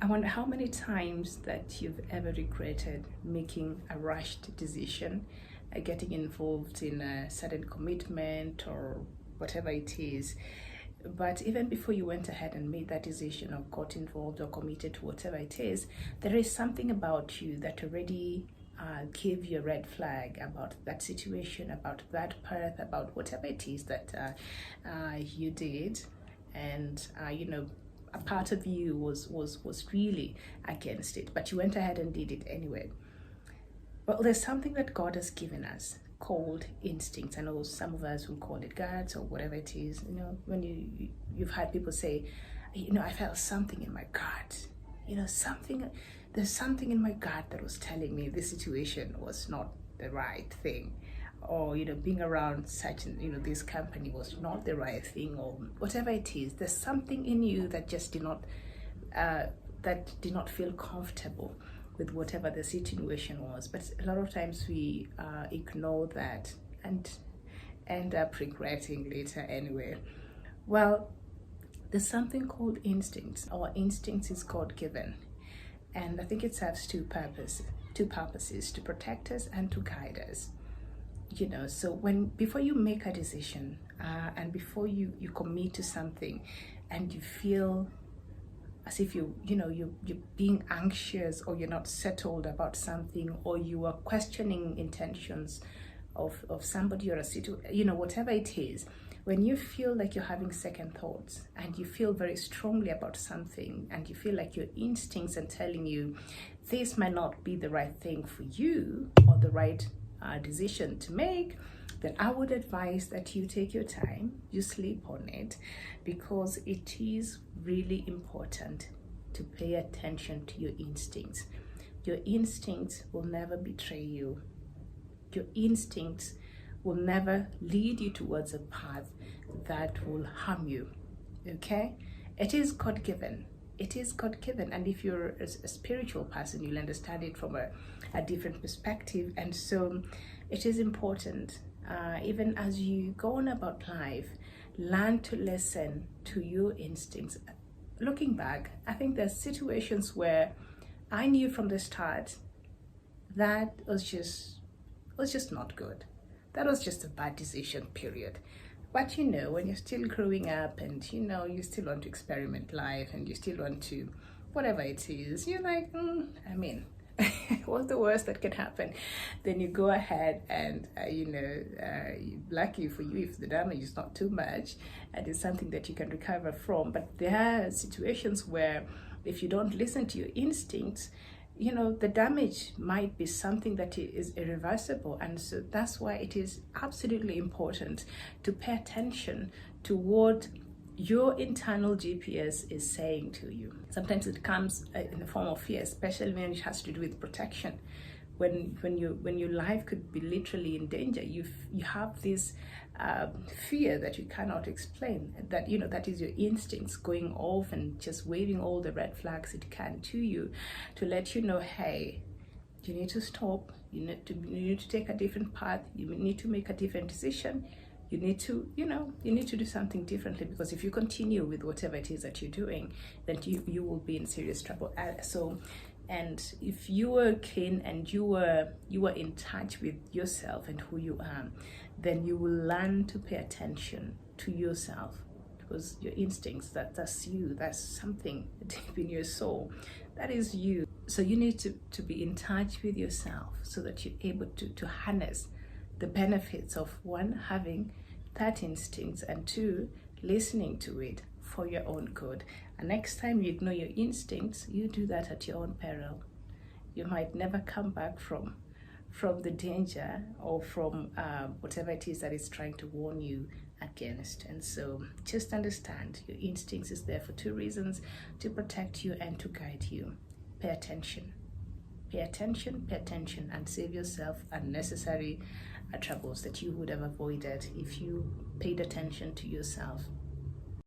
I wonder how many times that you've ever regretted making a rushed decision, getting involved in a certain commitment or whatever it is. But even before you went ahead and made that decision or got involved or committed to whatever it is, there is something about you that already gave you a red flag about that situation, about that path, about whatever it is that you did. And a part of you was really against it, but you went ahead and did it anyway. Well, there's something that God has given us called instincts. I know some of us will call it guts or whatever it is. When you've had people say, I felt something in my gut. There's something in my gut that was telling me this situation was not the right thing, or being around such this company was not the right thing, or whatever it is. There's something in you that just did not feel comfortable with whatever the situation was. But a lot of times we ignore that and end up regretting later anyway. Well, there's something called instincts. Our instincts is God-given, and I think it serves two purposes: to protect us and to guide us. So before you make a decision and before you commit to something, and you feel as if you're being anxious, or you're not settled about something, or you are questioning intentions of somebody or a situation, whatever it is, when you feel like you're having second thoughts and you feel very strongly about something, and you feel like your instincts are telling you this might not be the right thing for you or the right decision to make, then I would advise that you take your time, you sleep on it, because it is really important to pay attention to your instincts. Your instincts will never betray you. Your instincts will never lead you towards a path that will harm you. Okay? It is God-given. It is God-given. And if you're a spiritual person, you'll understand it from a different perspective. And so it is important, even as you go on about life, learn to listen to your instincts. Looking back, I think there's situations where I knew from the start that was just not good. That was just a bad decision, period. But when you're still growing up, and you still want to experiment life, and you still want to, whatever it is, you're like, what's the worst that can happen? Then you go ahead and lucky for you if the damage is not too much and it's something that you can recover from. But there are situations where if you don't listen to your instincts, the damage might be something that is irreversible. And so that's why it is absolutely important to pay attention to what your internal GPS is saying to you. Sometimes it comes in the form of fear, especially when it has to do with protection. When your life could be literally in danger, you have this fear that you cannot explain. That is your instincts going off and just waving all the red flags it can to you, to let you know, hey, you need to stop. You need to take a different path. You need to make a different decision. You need to do something differently, because if you continue with whatever it is that you're doing, then you will be in serious trouble. And if you were keen and you were in touch with yourself and who you are, then you will learn to pay attention to yourself, because your instincts, that's you, that's something deep in your soul, that is you. So you need to be in touch with yourself so that you're able to harness the benefits of, one, having that instinct, and two, listening to it for your own good. And next time you ignore your instincts, you do that at your own peril. You might never come back from the danger, or from whatever it is that is trying to warn you against. And so just understand your instincts is there for two reasons: to protect you and to guide you. Pay attention. Pay attention, and save yourself unnecessary troubles that you would have avoided if you paid attention to yourself.